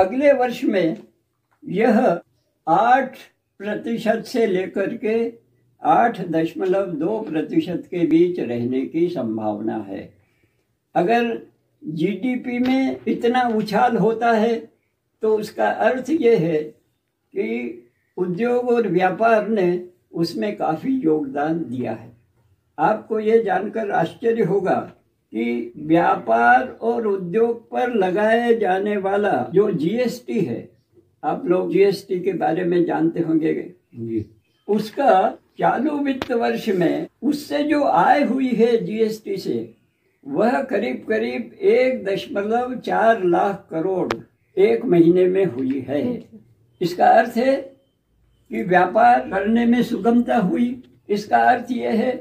अगले वर्ष में यह 8% से लेकर के 8.2% के बीच रहने की संभावना है। अगर जीडीपी में इतना उछाल होता है तो उसका अर्थ ये है कि उद्योग और व्यापार ने उसमें काफ़ी योगदान दिया है। आपको ये जानकर आश्चर्य होगा कि व्यापार और उद्योग पर लगाए जाने वाला जो जीएसटी है, आप लोग जीएसटी के बारे में जानते होंगे जी, उसका चालू वित्त वर्ष में उससे जो आय हुई है जीएसटी से, वह करीब करीब 1.4 लाख करोड़ एक महीने में हुई है। इसका अर्थ है कि व्यापार करने में सुगमता हुई। इसका अर्थ यह है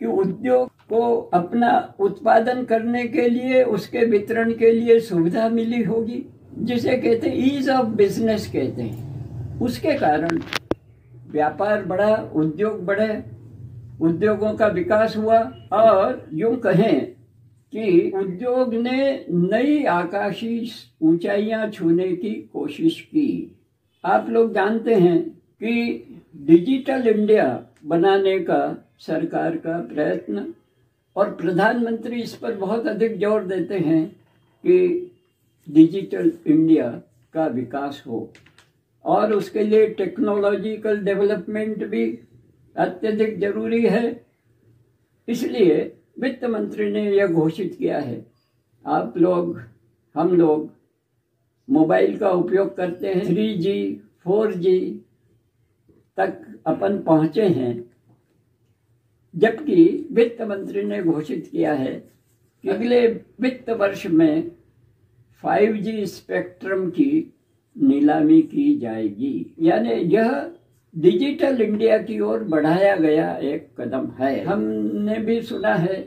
कि उद्योग को अपना उत्पादन करने के लिए, उसके वितरण के लिए सुविधा मिली होगी, जिसे कहते हैं ईज ऑफ बिजनेस कहते हैं। उसके कारण व्यापार बढ़ा, उद्योग बढ़े, उद्योगों का विकास हुआ और यूं कहें कि उद्योग ने नई आकाशीय ऊंचाइयां छूने की कोशिश की। आप लोग जानते हैं कि डिजिटल इंडिया बनाने का सरकार का प्रयत्न, और प्रधानमंत्री इस पर बहुत अधिक जोर देते हैं कि डिजिटल इंडिया का विकास हो, और उसके लिए टेक्नोलॉजिकल डेवलपमेंट भी अत्यधिक जरूरी है। इसलिए वित्त मंत्री ने यह घोषित किया है, आप लोग, हम लोग मोबाइल का उपयोग करते हैं, 3G 4G तक अपन पहुंचे हैं, जबकि वित्त मंत्री ने घोषित किया है कि अगले वित्त वर्ष में 5G स्पेक्ट्रम की नीलामी की जाएगी। यानी यह डिजिटल इंडिया की ओर बढ़ाया गया एक कदम है। हमने भी सुना है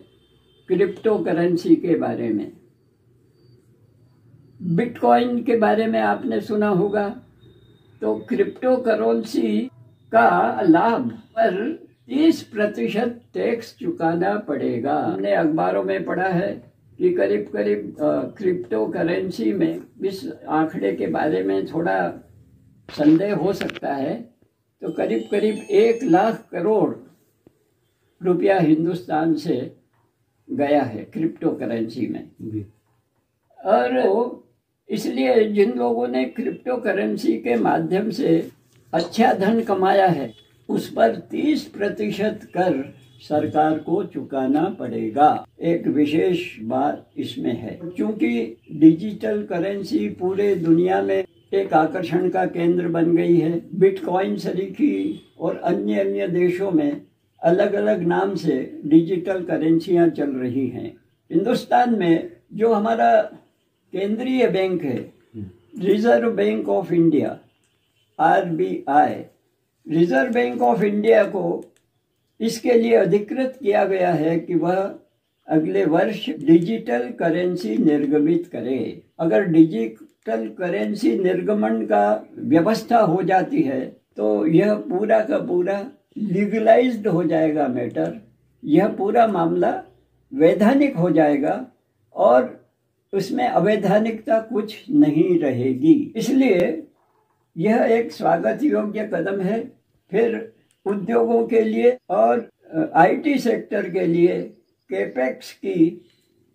क्रिप्टो करेंसी के बारे में, बिटकॉइन के बारे में आपने सुना होगा। तो क्रिप्टो करेंसी का लाभ पर 30% टैक्स चुकाना पड़ेगा। हमने अखबारों में पढ़ा है कि करीब करीब क्रिप्टो करेंसी में, इस आंकड़े के बारे में थोड़ा संदेह हो सकता है, तो करीब करीब 1 लाख करोड़ रुपया हिंदुस्तान से गया है क्रिप्टो करेंसी में। और इसलिए जिन लोगों ने क्रिप्टो करेंसी के माध्यम से अच्छा धन कमाया है, उस पर 30% कर सरकार को चुकाना पड़ेगा। एक विशेष बात इसमें है, क्योंकि डिजिटल करेंसी पूरे दुनिया में एक आकर्षण का केंद्र बन गई है। बिटकॉइन सरीखी और अन्य अन्य देशों में अलग अलग नाम से डिजिटल करेंसियां चल रही हैं। हिंदुस्तान में जो हमारा केंद्रीय बैंक है, reserve bank of India, RBI, reserve bank of India को इसके लिए अधिकृत किया गया है कि वह अगले वर्ष डिजिटल करेंसी निर्गमित करे। अगर डिजिटल करेंसी निर्गमन का व्यवस्था हो जाती है तो यह पूरा का पूरा लीगलाइज्ड हो जाएगा मैटर, यह पूरा मामला वैधानिक हो जाएगा और उसमें अवैधानिकता कुछ नहीं रहेगी। इसलिए यह एक स्वागत योग्य कदम है। फिर उद्योगों के लिए और IT सेक्टर के लिए कैपेक्स की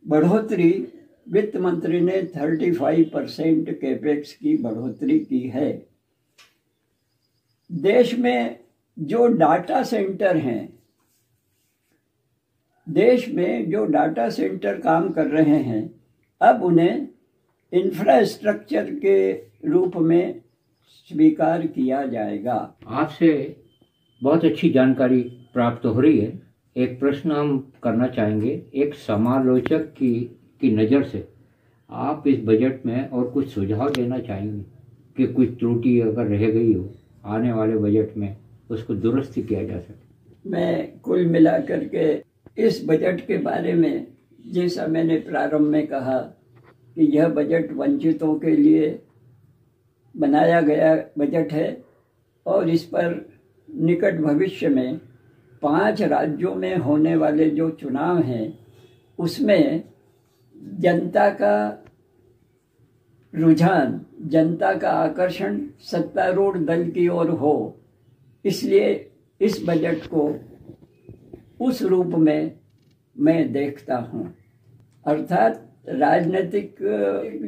बढ़ोतरी, वित्त मंत्री ने 35% कैपेक्स की बढ़ोतरी की है। देश में जो डाटा सेंटर हैं, देश में जो डाटा सेंटर काम कर रहे हैं, अब उन्हें इंफ्रास्ट्रक्चर के रूप में स्वीकार किया जाएगा। आपसे बहुत अच्छी जानकारी प्राप्त हो रही है। एक प्रश्न हम करना चाहेंगे, एक समालोचक की नज़र से आप इस बजट में और कुछ सुझाव देना चाहेंगे कि कुछ त्रुटि अगर रह गई हो आने वाले बजट में उसको दुरुस्त किया जा सके। मैं कुल मिलाकर के इस बजट के बारे में, जैसा मैंने प्रारंभ में कहा कि यह बजट वंचितों के लिए बनाया गया बजट है और इस पर निकट भविष्य में 5 राज्यों में होने वाले जो चुनाव हैं उसमें जनता का रुझान, जनता का आकर्षण सत्तारूढ़ दल की ओर हो, इसलिए इस बजट को उस रूप में मैं देखता हूँ। अर्थात राजनीतिक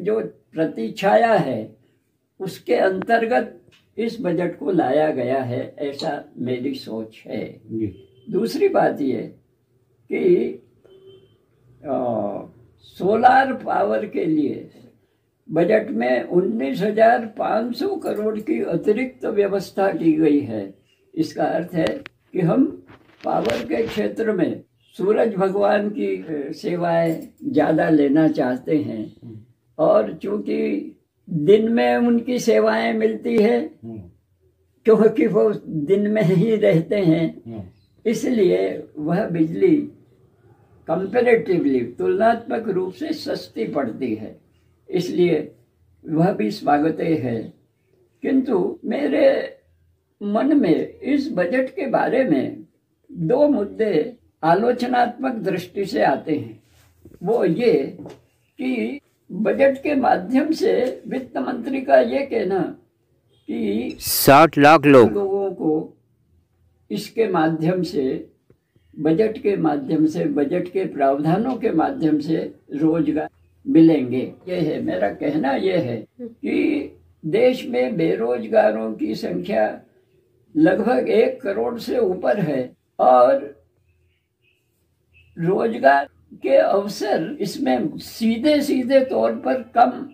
जो प्रतिछाया है उसके अंतर्गत इस बजट को लाया गया है, ऐसा मेरी सोच है। दूसरी बात ये कि सोलार पावर के लिए बजट में 19,500 करोड़ की अतिरिक्त व्यवस्था की गई है। इसका अर्थ है कि हम पावर के क्षेत्र में सूरज भगवान की सेवाएं ज़्यादा लेना चाहते हैं, और चूंकि दिन में उनकी सेवाएं मिलती है क्योंकि वो दिन में ही रहते हैं, इसलिए वह बिजली कंपैरेटिवली तुलनात्मक रूप से सस्ती पड़ती है, इसलिए वह भी स्वागतनीय है। किंतु मेरे मन में इस बजट के बारे में दो मुद्दे आलोचनात्मक दृष्टि से आते हैं। वो ये कि बजट के माध्यम से वित्त मंत्री का ये कहना कि 60 लाख लोगों को इसके माध्यम से, बजट के माध्यम से, बजट के प्रावधानों के माध्यम से रोजगार मिलेंगे। ये है मेरा कहना, ये है कि देश में बेरोजगारों की संख्या लगभग 1 करोड़ से ऊपर है और रोजगार के अवसर इसमें सीधे सीधे तौर पर कम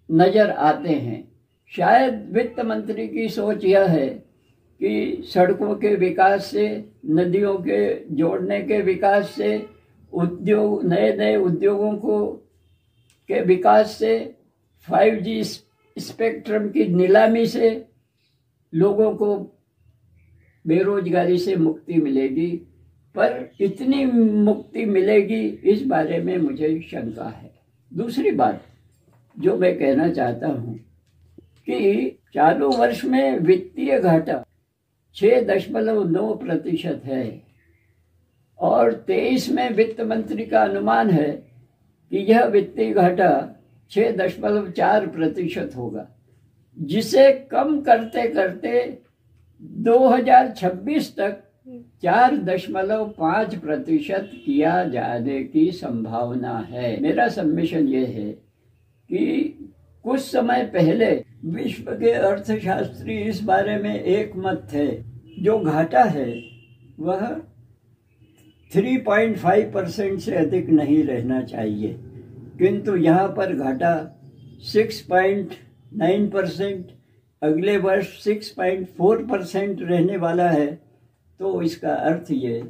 नजर आते हैं। शायद वित्त मंत्री की सोच यह है कि सड़कों के विकास से, नदियों के जोड़ने के विकास से, उद्योग, नए नए उद्योगों को के विकास से, 5G स्पेक्ट्रम की नीलामी से लोगों को बेरोजगारी से मुक्ति मिलेगी, पर इतनी मुक्ति मिलेगी इस बारे में मुझे शंका है। दूसरी बात जो मैं कहना चाहता हूँ कि चालू वर्ष में वित्तीय घाटा 6.9% है और 23 में वित्त मंत्री का अनुमान है कि यह वित्तीय घाटा 6.4% होगा, जिसे कम करते करते 2026 तक 4.5% किया जाने की संभावना है। मेरा सबमिशन ये है कि कुछ समय पहले विश्व के अर्थशास्त्री इस बारे में एक मत थे, जो घाटा है वह 3.5% से अधिक नहीं रहना चाहिए, किंतु यहाँ पर घाटा 6.9%, अगले वर्ष 6.4% रहने वाला है। तो इसका अर्थ ये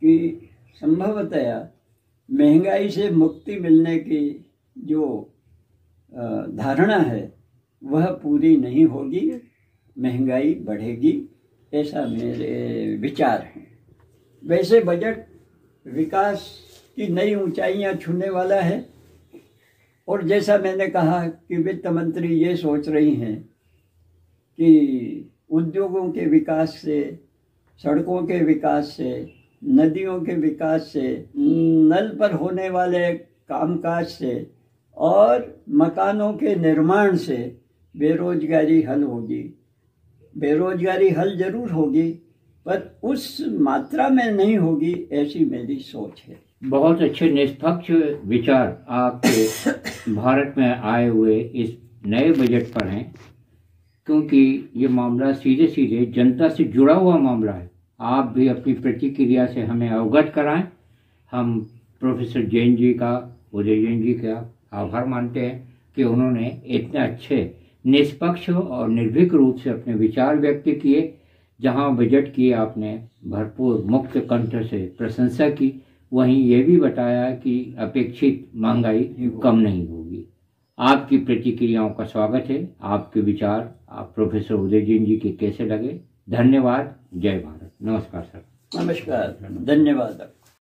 कि संभवतया महंगाई से मुक्ति मिलने की जो धारणा है वह पूरी नहीं होगी, महंगाई बढ़ेगी, ऐसा मेरे विचार हैं। वैसे बजट विकास की नई ऊंचाइयां छूने वाला है और जैसा मैंने कहा कि वित्त मंत्री ये सोच रही हैं कि उद्योगों के विकास से, सड़कों के विकास से, नदियों के विकास से, नल पर होने वाले कामकाज से और मकानों के निर्माण से बेरोजगारी हल होगी। बेरोजगारी हल जरूर होगी पर उस मात्रा में नहीं होगी, ऐसी मेरी सोच है। बहुत अच्छे निष्पक्ष विचार आपके भारत में आए हुए इस नए बजट पर हैं, क्योंकि ये मामला सीधे सीधे जनता से जुड़ा हुआ मामला है। आप भी अपनी प्रतिक्रिया से हमें अवगत कराएं। हम प्रोफेसर जैन जी का, उदय जैन जी का आभार मानते हैं कि उन्होंने इतने अच्छे, निष्पक्ष और निर्भीक रूप से अपने विचार व्यक्त किए। जहां बजट की आपने भरपूर मुक्त कंठ से प्रशंसा की, वहीं ये भी बताया कि अपेक्षित महंगाई कम नहीं होगी। आपकी प्रतिक्रियाओं का स्वागत है। आपके विचार आप प्रोफेसर उदय जैन जी के कैसे लगे? धन्यवाद। जय भारत। नमस्कार सर। नमस्कार, धन्यवाद।